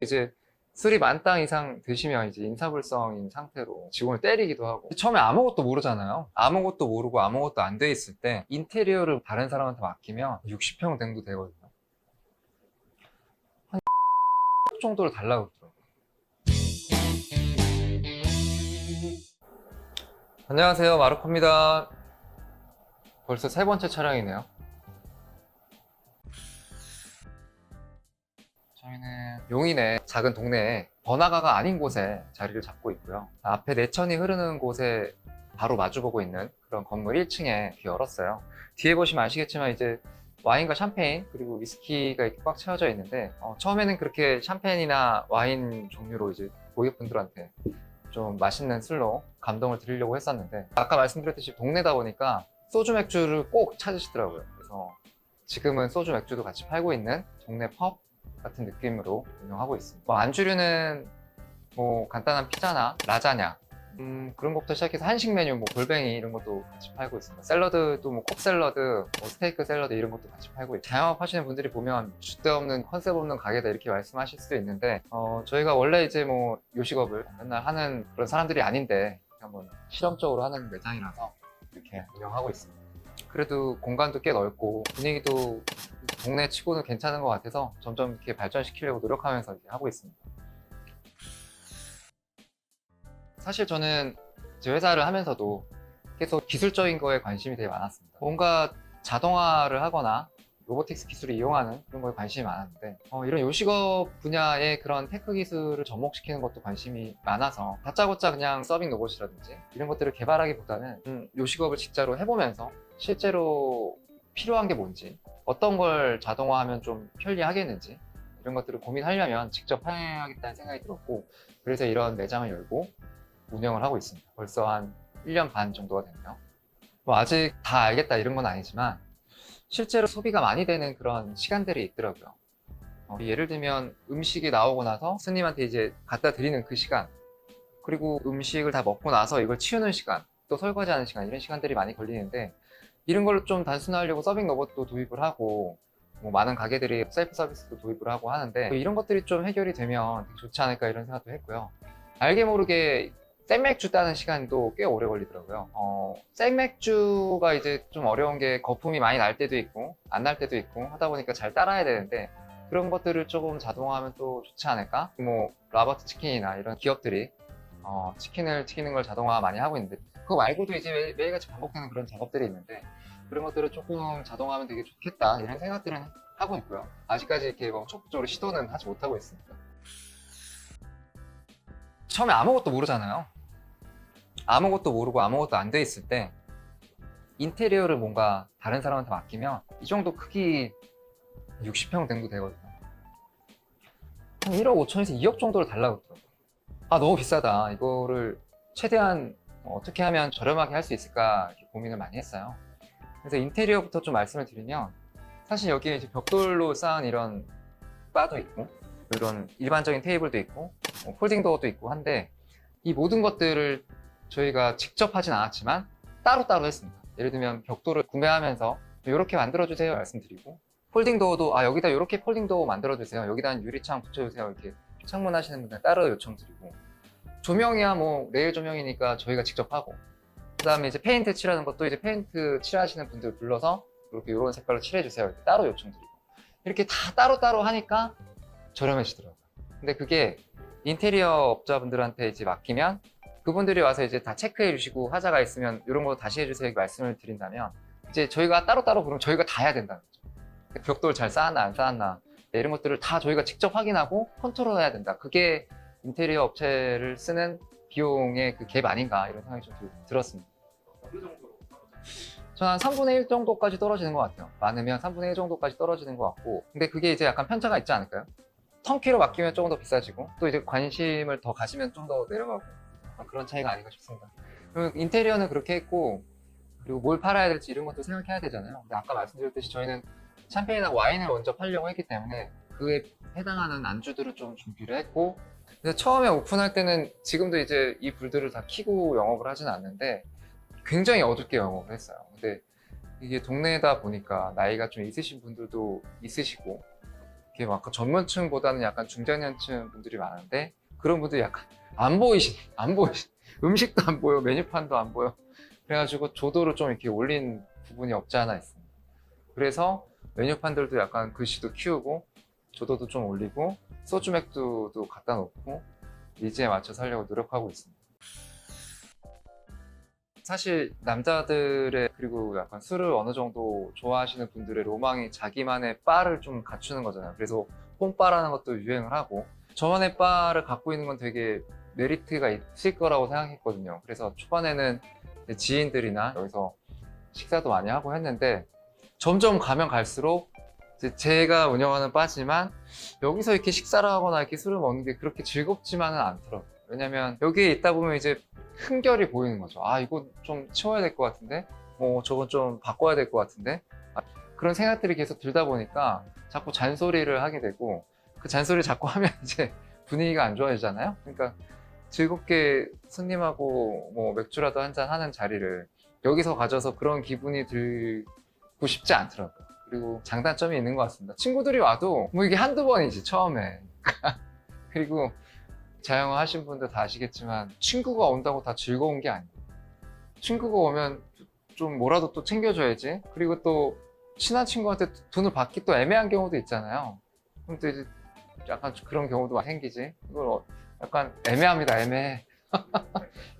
이제 술이 만땅 이상 드시면 이제 인사불성인 상태로 직원을 때리기도 하고, 처음에 아무것도 모르잖아요. 아무것도 모르고 아무것도 안 돼 있을 때 인테리어를 다른 사람한테 맡기면 60평 정도 되거든요. 한 정도를 달라고 그러더라고요. 안녕하세요, 마르코입니다. 벌써 세 번째 촬영이네요. 저희는 용인의 작은 동네에 번화가가 아닌 곳에 자리를 잡고 있고요. 앞에 내천이 흐르는 곳에 바로 마주보고 있는 그런 건물 1층에 열었어요. 뒤에 보시면 아시겠지만 이제 와인과 샴페인 그리고 위스키가 이렇게 꽉 채워져 있는데, 처음에는 그렇게 샴페인이나 와인 종류로 이제 고객분들한테 좀 맛있는 술로 감동을 드리려고 했었는데, 아까 말씀드렸듯이 동네다 보니까 소주 맥주를 꼭 찾으시더라고요. 그래서 지금은 소주 맥주도 같이 팔고 있는 동네 펍 같은 느낌으로 운영하고 있습니다. 안주류는 간단한 피자나 라자냐, 그런 것부터 시작해서 한식 메뉴, 골뱅이 이런 것도 같이 팔고 있습니다. 샐러드도 컵샐러드, 스테이크 샐러드 이런 것도 같이 팔고 있고, 자영업 하시는 분들이 보면 줏대 없는 컨셉 없는 가게다 이렇게 말씀하실 수도 있는데, 저희가 원래 이제 요식업을 맨날 하는 그런 사람들이 아닌데 한번 실험적으로 하는 매장이라서 이렇게 운영하고 있습니다. 그래도 공간도 꽤 넓고 분위기도 동네 치고는 괜찮은 것 같아서 점점 이렇게 발전시키려고 노력하면서 이렇게 하고 있습니다. 사실 저는 제 회사를 하면서도 계속 기술적인 거에 관심이 되게 많았습니다. 뭔가 자동화를 하거나 로보틱스 기술을 이용하는 그런 거에 관심이 많았는데, 이런 요식업 분야의 그런 테크 기술을 접목시키는 것도 관심이 많아서 다짜고짜 그냥 서빙 로봇이라든지 이런 것들을 개발하기보다는 요식업을 진짜로 해보면서 실제로 필요한 게 뭔지, 어떤 걸 자동화하면 좀 편리하겠는지 이런 것들을 고민하려면 직접 해야겠다는 생각이 들었고, 그래서 이런 매장을 열고 운영을 하고 있습니다. 벌써 한 1년 반 정도가 됐네요. 아직 다 알겠다 이런 건 아니지만 실제로 소비가 많이 되는 그런 시간들이 있더라고요. 예를 들면 음식이 나오고 나서 스님한테 이제 갖다 드리는 그 시간, 그리고 음식을 다 먹고 나서 이걸 치우는 시간, 또 설거지하는 시간, 이런 시간들이 많이 걸리는데, 이런 걸 좀 단순화하려고 서빙 로봇도 도입을 하고 많은 가게들이 셀프 서비스도 도입을 하고 하는데, 이런 것들이 좀 해결이 되면 되게 좋지 않을까 이런 생각도 했고요. 알게 모르게 생맥주 따는 시간도 꽤 오래 걸리더라고요. 생맥주가 이제 좀 어려운 게 거품이 많이 날 때도 있고 안 날 때도 있고 하다 보니까 잘 따라야 되는데, 그런 것들을 조금 자동화하면 또 좋지 않을까? 라버트 치킨이나 이런 기업들이 치킨을 튀기는 걸 자동화 많이 하고 있는데, 그거 말고도 이제 매일같이 반복되는 그런 작업들이 있는데, 그런 것들을 조금 자동화하면 되게 좋겠다 이런 생각들은 하고 있고요. 아직까지 이렇게 적극적으로 시도는 하지 못하고 있습니다. 처음에 아무것도 모르잖아요. 아무것도 모르고 아무것도 안 돼 있을 때 인테리어를 뭔가 다른 사람한테 맡기면 이 정도 크기 60평 정도 되거든요. 한 1억 5천에서 2억 정도를 달라고 그러더라고요. 너무 비싸다. 이거를 최대한 어떻게 하면 저렴하게 할 수 있을까 이렇게 고민을 많이 했어요. 그래서 인테리어부터 좀 말씀을 드리면, 사실 여기에 이제 벽돌로 쌓은 이런 바도 있고 이런 일반적인 테이블도 있고 폴딩 도어도 있고 한데, 이 모든 것들을 저희가 직접 하진 않았지만 따로따로 했습니다. 예를 들면 벽돌을 구매하면서 이렇게 만들어주세요 말씀드리고, 폴딩 도어도 여기다 이렇게 폴딩 도어 만들어주세요, 여기다 유리창 붙여주세요 이렇게 창문 하시는 분들 따로 요청드리고, 조명이야 레일 조명이니까 저희가 직접 하고, 그 다음에 이제 페인트 칠하는 것도 이제 페인트 칠하시는 분들 불러서 이렇게 이런 색깔로 칠해주세요 이렇게 따로 요청드리고, 이렇게 다 따로따로 하니까 저렴해지더라고요. 근데 그게 인테리어 업자분들한테 이제 맡기면 그분들이 와서 이제 다 체크해 주시고 하자가 있으면 이런 거 다시 해주세요 이렇게 말씀을 드린다면, 이제 저희가 따로따로 그럼 저희가 다 해야 된다는 거죠. 벽돌 잘 쌓았나 안 쌓았나 이런 것들을 다 저희가 직접 확인하고 컨트롤 해야 된다. 그게 인테리어 업체를 쓰는 비용의 그 갭 아닌가 이런 생각이 좀 들었습니다. 어느 정도로? 저는 한 3분의 1 정도까지 떨어지는 것 같아요. 많으면 3분의 1 정도까지 떨어지는 것 같고, 근데 그게 이제 약간 편차가 있지 않을까요? 턴키로 맡기면 조금 더 비싸지고, 또 이제 관심을 더 가지면 좀 더 내려가고, 그런 차이가 아닌가 싶습니다. 그리고 인테리어는 그렇게 했고, 그리고 뭘 팔아야 될지 이런 것도 생각해야 되잖아요. 근데 아까 말씀드렸듯이 저희는 샴페인이나 와인을 먼저 팔려고 했기 때문에 그에 해당하는 안주들을 좀 준비를 했고, 근데 처음에 오픈할 때는 지금도 이제 이 불들을 다 켜고 영업을 하진 않는데 굉장히 어둡게 영업을 했어요. 근데 이게 동네다 보니까 나이가 좀 있으신 분들도 있으시고, 이렇게 막 전문층보다는 약간 중장년층 분들이 많은데 그런 분들이 약간 안 보이신 음식도 안 보여, 메뉴판도 안 보여. 그래가지고 조도를 좀 이렇게 올린 부분이 없지 않아 있습니다. 그래서 메뉴판들도 약간 글씨도 키우고 조도도 좀 올리고 소주 맥주도 갖다 놓고 니즈에 맞춰서 하려고 노력하고 있습니다. 사실 남자들의 그리고 약간 술을 어느 정도 좋아하시는 분들의 로망이 자기만의 바를 좀 갖추는 거잖아요. 그래서 홈바라는 것도 유행을 하고 저만의 바를 갖고 있는 건 되게 메리트가 있을 거라고 생각했거든요. 그래서 초반에는 지인들이나 여기서 식사도 많이 하고 했는데 점점 가면 갈수록 이제 제가 운영하는 바지만 여기서 이렇게 식사를 하거나 이렇게 술을 먹는 게 그렇게 즐겁지만은 않더라고요. 왜냐면 여기에 있다 보면 이제 흠결이 보이는 거죠. 아, 이거 좀 치워야 될 것 같은데? 저건 좀 바꿔야 될 것 같은데? 그런 생각들이 계속 들다 보니까 자꾸 잔소리를 하게 되고 그 잔소리를 자꾸 하면 이제 분위기가 안 좋아지잖아요? 그러니까 즐겁게 손님하고 뭐 맥주라도 한잔 하는 자리를 여기서 가져서 그런 기분이 들고 싶지 않더라고요. 그리고 장단점이 있는 것 같습니다. 친구들이 와도 뭐 이게 한두 번이지, 처음에. 그리고 자영업 하신 분들 다 아시겠지만 친구가 온다고 다 즐거운 게 아니에요. 친구가 오면 좀 뭐라도 또 챙겨줘야지. 그리고 또 친한 친구한테 돈을 받기 또 애매한 경우도 있잖아요. 그럼 또 이제 약간 그런 경우도 많이 생기지. 이걸 약간 애매합니다. 애매해.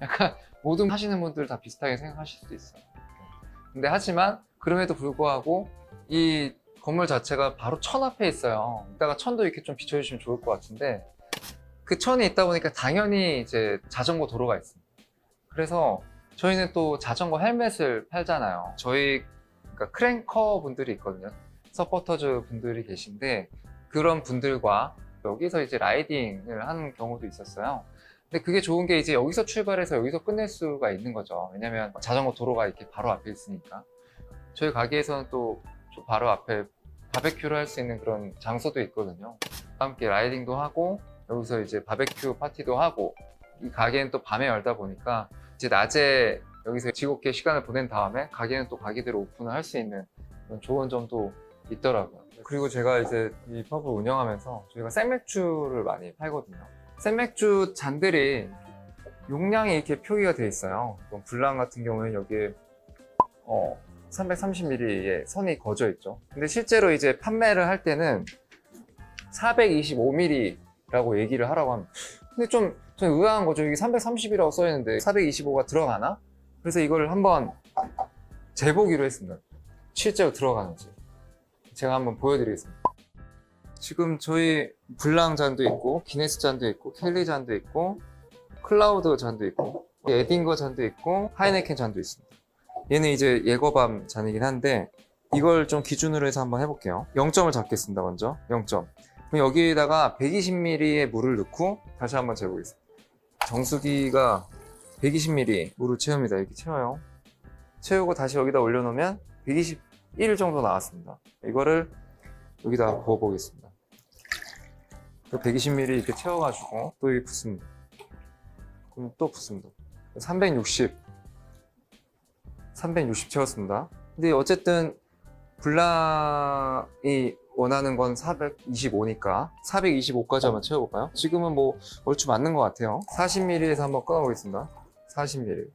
약간 모든 하시는 분들 다 비슷하게 생각하실 수도 있어요. 근데 하지만 그럼에도 불구하고 이 건물 자체가 바로 천 앞에 있어요. 이따가 천도 이렇게 좀 비춰주시면 좋을 것 같은데 그 천이 있다 보니까 당연히 이제 자전거 도로가 있습니다. 그래서 저희는 또 자전거 헬멧을 팔잖아요. 저희 그러니까 크랭커 분들이 있거든요. 서포터즈 분들이 계신데 그런 분들과 여기서 이제 라이딩을 하는 경우도 있었어요. 근데 그게 좋은 게 이제 여기서 출발해서 여기서 끝낼 수가 있는 거죠. 왜냐면 자전거 도로가 이렇게 바로 앞에 있으니까. 저희 가게에서는 또 바로 앞에 바베큐를 할 수 있는 그런 장소도 있거든요. 함께 라이딩도 하고 여기서 이제 바베큐 파티도 하고 이 가게는 또 밤에 열다 보니까 이제 낮에 여기서 즐겁게 시간을 보낸 다음에 가게는 또 가게대로 오픈을 할 수 있는 그런 좋은 점도 있더라고요. 그리고 제가 이제 이 펍을 운영하면서 저희가 생맥주를 많이 팔거든요. 생맥주 잔들이 용량이 이렇게 표기가 돼 있어요. 블랑 같은 경우는 여기에 330ml의 선이 거져 있죠. 근데 실제로 이제 판매를 할 때는 425ml라고 얘기를 하라고 합니다. 근데 좀 의아한 거죠. 이게 330이라고 써 있는데 425가 들어가나? 그래서 이걸 한번 재보기로 했습니다. 실제로 들어가는지. 제가 한번 보여드리겠습니다. 지금 저희 블랑 잔도 있고 기네스 잔도 있고 켈리 잔도 있고 클라우드 잔도 있고 에딩거 잔도 있고 하이네켄 잔도 있습니다. 얘는 이제 예거밤 잔이긴 한데 이걸 좀 기준으로 해서 한번 해볼게요. 0점을 잡겠습니다. 먼저 0점. 그럼 여기에다가 120ml의 물을 넣고 다시 한번 재보겠습니다. 정수기가 120ml 물을 채웁니다. 이렇게 채워요. 채우고 다시 여기다 올려놓으면 121 정도 나왔습니다. 이거를 여기다 부어보겠습니다. 120ml 이렇게 채워가지고 또 여기 붓습니다. 그럼 또 붓습니다. 360 채웠습니다. 근데 어쨌든 블랑이 원하는 건 425니까 425까지 한번 채워볼까요? 지금은 뭐 얼추 맞는 것 같아요. 40ml에서 한번 끊어보겠습니다. 40ml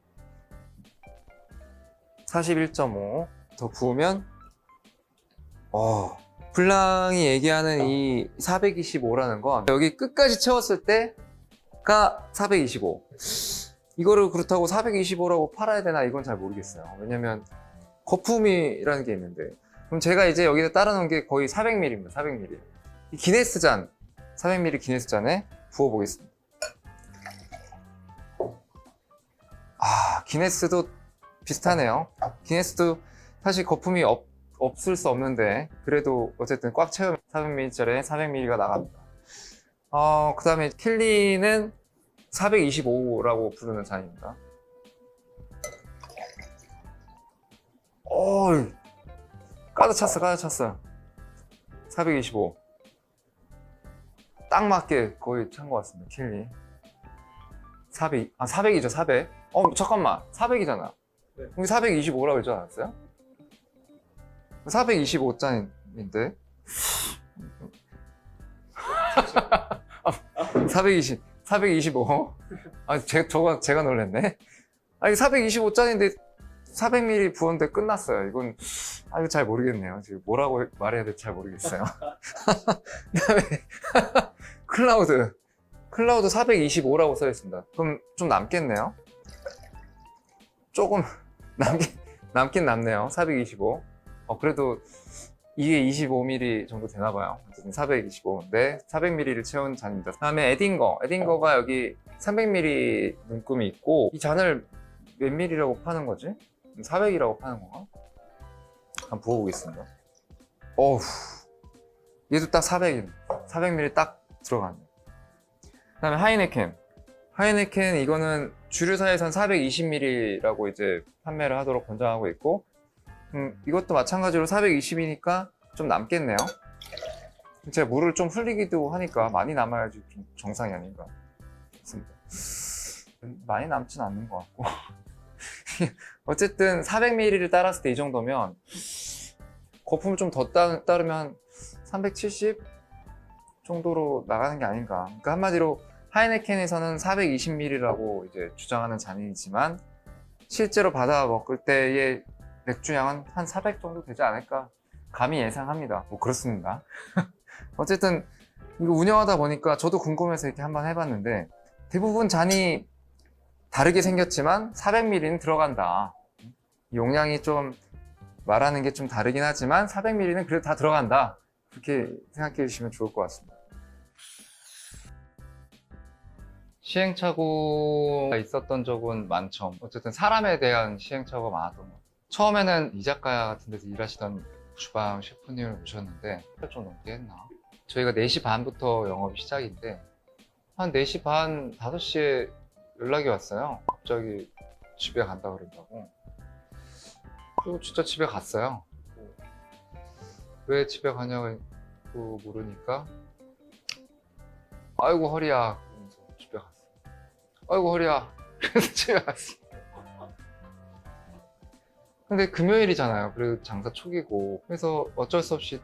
41.5 더 부으면 블랑이 얘기하는 이 425라는 건 여기 끝까지 채웠을 때가 425. 이거를 그렇다고 425라고 팔아야 되나 이건 잘 모르겠어요. 왜냐면 거품이라는 게 있는데 그럼 제가 이제 여기다 따라 놓은 게 거의 400ml입니다. 400ml. 이 기네스 잔 400ml 기네스 잔에 부어 보겠습니다. 기네스도 비슷하네요. 기네스도 사실 거품이 없을 수 없는데 그래도 어쨌든 꽉 채우면 400ml짜리 400ml가 나갑니다. 그 다음에 켈리는 425라고 부르는 잔입니다. 가득 찼어. 425. 딱 맞게 거의 찬 것 같습니다. 켈리. 400이죠, 400. 잠깐만. 400이잖아. 네. 여기 425라고 했지 않았어요? 425잔인데. 425? 아, 제가 놀랬네. 아, 이게 425짜리인데 400ml 부었는데 끝났어요. 이건, 이거 잘 모르겠네요. 지금 뭐라고 말해야 될지 잘 모르겠어요. 그 다음에, 클라우드 425라고 써있습니다. 그럼 좀 남겠네요? 조금 남긴 남네요. 425. 그래도 이게 25ml 정도 되나봐요. 어쨌든 425인데 400ml를 채운 잔입니다. 그 다음에 에딩거가 여기 300ml 눈금이 있고, 이 잔을 몇 ml라고 파는 거지? 400이라고 파는 건가? 한번 부어보겠습니다. 어우, 얘도 딱 400ml 딱 들어가네요. 그 다음에 하이네켄 이거는 주류사에선 420ml라고 이제 판매를 하도록 권장하고 있고, 이것도 마찬가지로 420이니까 좀 남겠네요. 제가 물을 좀 흘리기도 하니까 많이 남아야지 좀 정상이 아닌가 싶습니다. 많이 남진 않는 것 같고 어쨌든 400ml를 따랐을 때 이 정도면, 거품을 좀 더 따르면 370 정도로 나가는 게 아닌가. 그러니까 한마디로 하이네켄에서는 420ml라고 이제 주장하는 잔이지만, 실제로 받아 먹을 때의 맥주량은 한 400 정도 되지 않을까 감히 예상합니다. 뭐 그렇습니다. 어쨌든 이거 운영하다 보니까 저도 궁금해서 이렇게 한번 해봤는데, 대부분 잔이 다르게 생겼지만 400ml는 들어간다. 용량이 좀 말하는 게 좀 다르긴 하지만 400ml는 그래도 다 들어간다. 그렇게 생각해 주시면 좋을 것 같습니다. 시행착오가 있었던 적은 많죠. 어쨌든 사람에 대한 시행착오가 많았던 것 같아요. 처음에는 이자카야 같은 데서 일하시던 주방 셰프님을 모셨는데, 좀 넘게 했나? 저희가 4시 반부터 영업이 시작인데, 한 4시 반, 5시에 연락이 왔어요. 갑자기 집에 간다 그런다고. 그리고 진짜 집에 갔어요. 왜 집에 가냐고 물으니까, 아이고 허리야. 그러면서 집에 갔어요. 아이고 허리야. 그래서 집에 갔어요. 근데 금요일이잖아요. 그리고 장사 초기고. 그래서 어쩔 수 없이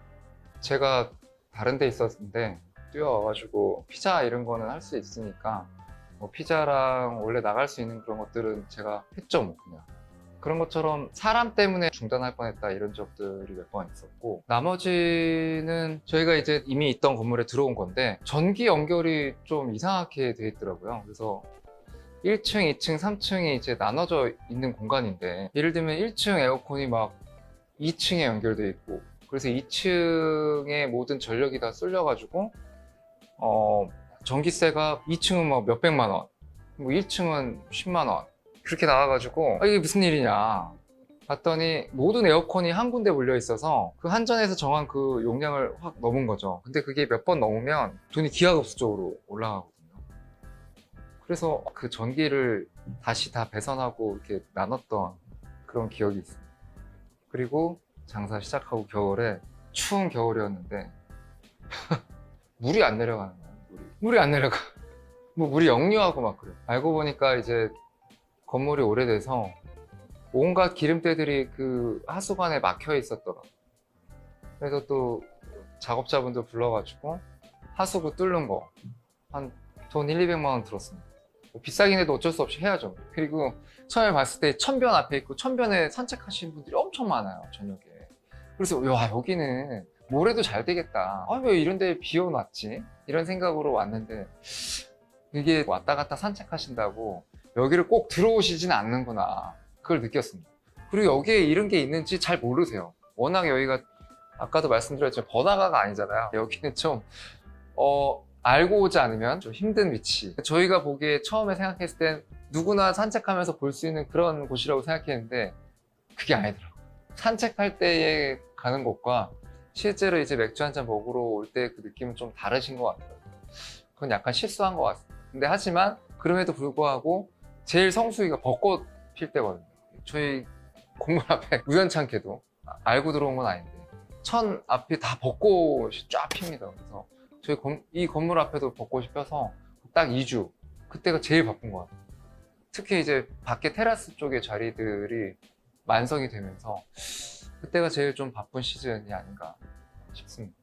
제가 다른 데 있었는데 뛰어와가지고, 피자 이런 거는 할 수 있으니까 뭐 피자랑 원래 나갈 수 있는 그런 것들은 제가 했죠. 뭐 그냥 그런 것처럼 사람 때문에 중단할 뻔했다 이런 적들이 몇 번 있었고, 나머지는 저희가 이제 이미 있던 건물에 들어온 건데 전기 연결이 좀 이상하게 돼 있더라고요. 그래서 1층, 2층, 3층이 이제 나눠져 있는 공간인데, 예를 들면 1층 에어컨이 막 2층에 연결돼 있고, 그래서 2층에 모든 전력이 다 쏠려가지고 전기세가 2층은 막 몇백만 원, 뭐 1층은 10만 원 그렇게 나와가지고, 이게 무슨 일이냐 봤더니 모든 에어컨이 한 군데 몰려 있어서 그 한전에서 정한 그 용량을 확 넘은 거죠. 근데 그게 몇 번 넘으면 돈이 기하급수적으로 올라가거든요. 그래서 그 전기를 다시 다 배선하고 이렇게 나눴던 그런 기억이 있습니다. 그리고 장사 시작하고 겨울에, 추운 겨울이었는데 물이 안 내려가는 거예요. 물이 안 내려가. 뭐 물이 역류하고 막 그래요. 알고 보니까 이제 건물이 오래돼서 온갖 기름때들이 그 하수관에 막혀 있었더라고요. 그래서 또 작업자분들 불러가지고 하수구 뚫는 거 한 돈 1,200만 원 들었습니다. 뭐 비싸긴 해도 어쩔 수 없이 해야죠. 그리고 처음에 봤을 때 천변 앞에 있고, 천변에 산책하시는 분들이 엄청 많아요, 저녁에. 그래서 야, 여기는 모래도 잘 되겠다. 왜 이런 데 비워놨지? 이런 생각으로 왔는데, 이게 왔다 갔다 산책하신다고 여기를 꼭 들어오시진 않는구나, 그걸 느꼈습니다. 그리고 여기에 이런 게 있는지 잘 모르세요. 워낙 여기가 아까도 말씀드렸지만 번화가가 아니잖아요. 여기는 좀 알고 오지 않으면 좀 힘든 위치. 저희가 보기에 처음에 생각했을 땐 누구나 산책하면서 볼 수 있는 그런 곳이라고 생각했는데 그게 아니더라고요. 산책할 때에 가는 곳과 실제로 이제 맥주 한잔 먹으러 올 때 그 느낌은 좀 다르신 것 같아요. 그건 약간 실수한 것 같습니다. 근데 하지만 그럼에도 불구하고 제일 성수기가 벚꽃 필 때거든요. 저희 건물 앞에 우연찮게도, 알고 들어온 건 아닌데, 천 앞이 다 벚꽃이 쫙 핍니다. 그래서 저희 이 건물 앞에도 벚꽃이 펴서 딱 2주, 그때가 제일 바쁜 것 같아요. 특히 이제 밖에 테라스 쪽의 자리들이 만성이 되면서 그때가 제일 좀 바쁜 시즌이 아닌가 싶습니다.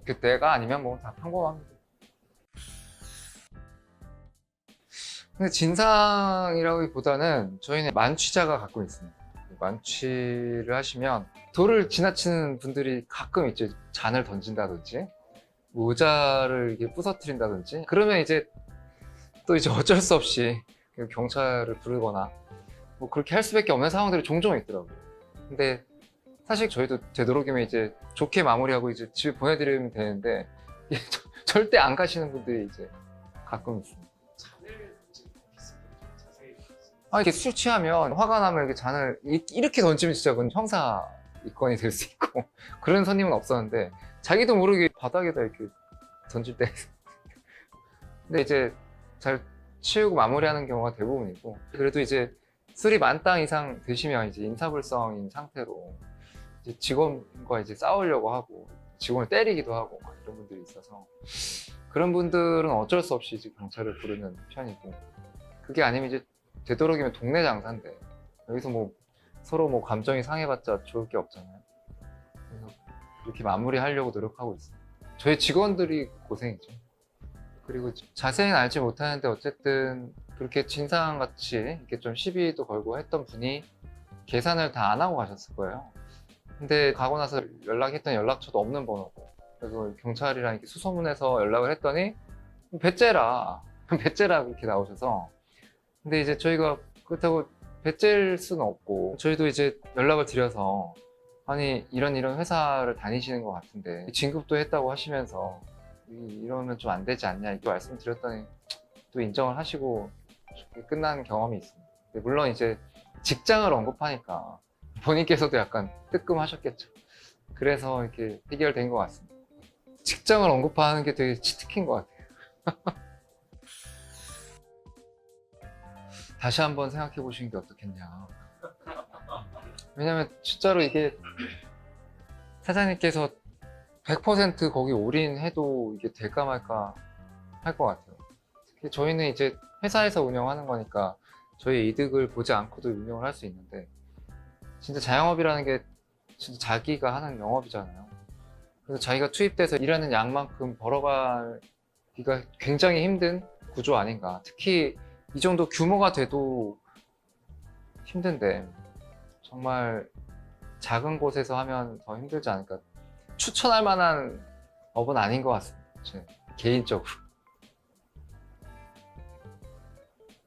그때가 아니면 뭐 다 평범합니다. 근데 진상이라기보다는 저희는 만취자가 가끔 있습니다. 만취를 하시면 도를 지나치는 분들이 가끔 있죠. 잔을 던진다든지 의자를 이렇게 부서뜨린다든지 그러면 이제 또 이제 어쩔 수 없이 경찰을 부르거나 뭐 그렇게 할 수밖에 없는 상황들이 종종 있더라고요. 근데 사실 저희도 되도록이면 이제 좋게 마무리하고 이제 집에 보내드리면 되는데 이게 절대 안 가시는 분들이 이제 가끔 있습니다. 잔을 던지는 비슷하게 좀 자세히 이렇게 술 취하면 화가 나면 이렇게 잔을 이렇게 던지면 진짜 그건 형사 입건이 될 수 있고 그런 손님은 없었는데 자기도 모르게 바닥에다 이렇게 던질 때 근데 이제 잘 치우고 마무리하는 경우가 대부분이고 그래도 이제 술이 만땅 이상 드시면 이제 인사불성인 상태로 이제 직원과 이제 싸우려고 하고 직원을 때리기도 하고 막 이런 분들이 있어서 그런 분들은 어쩔 수 없이 이제 경찰을 부르는 편이고 그게 아니면 이제 되도록이면 동네 장사인데 여기서 뭐 서로 뭐 감정이 상해봤자 좋을 게 없잖아요. 그래서 그렇게 마무리하려고 노력하고 있습니다. 저희 직원들이 고생이죠. 그리고 자세히는 알지 못하는데 어쨌든 그렇게 진상같이 이렇게 좀 시비도 걸고 했던 분이 계산을 다 안 하고 가셨을 거예요. 근데 가고 나서 연락했던 연락처도 없는 번호고 그래서 경찰이랑 이렇게 수소문해서 연락을 했더니 배째라 배째라 그렇게 나오셔서 근데 이제 저희가 그렇다고 배째일 수는 없고 저희도 이제 연락을 드려서 아니 이런 회사를 다니시는 것 같은데 진급도 했다고 하시면서 이러면 좀 안 되지 않냐 이렇게 말씀드렸더니 또 인정을 하시고 끝난 경험이 있습니다. 물론 이제 직장을 언급하니까 본인께서도 약간 뜨끔하셨겠죠. 그래서 이렇게 해결된 것 같습니다. 직장을 언급하는 게 되게 치트키인 것 같아요. 다시 한번 생각해 보시는 게 어떻겠냐. 왜냐면 진짜로 이게 사장님께서 100% 거기 올인해도 이게 될까 말까 할 것 같아요. 특히 저희는 이제 회사에서 운영하는 거니까 저희 이득을 보지 않고도 운영을 할 수 있는데 진짜 자영업이라는 게 진짜 자기가 하는 영업이잖아요. 그래서 자기가 투입돼서 일하는 양만큼 벌어가기가 굉장히 힘든 구조 아닌가. 특히 이 정도 규모가 돼도 힘든데 정말 작은 곳에서 하면 더 힘들지 않을까. 추천할 만한 업은 아닌 것 같습니다. 제 개인적으로.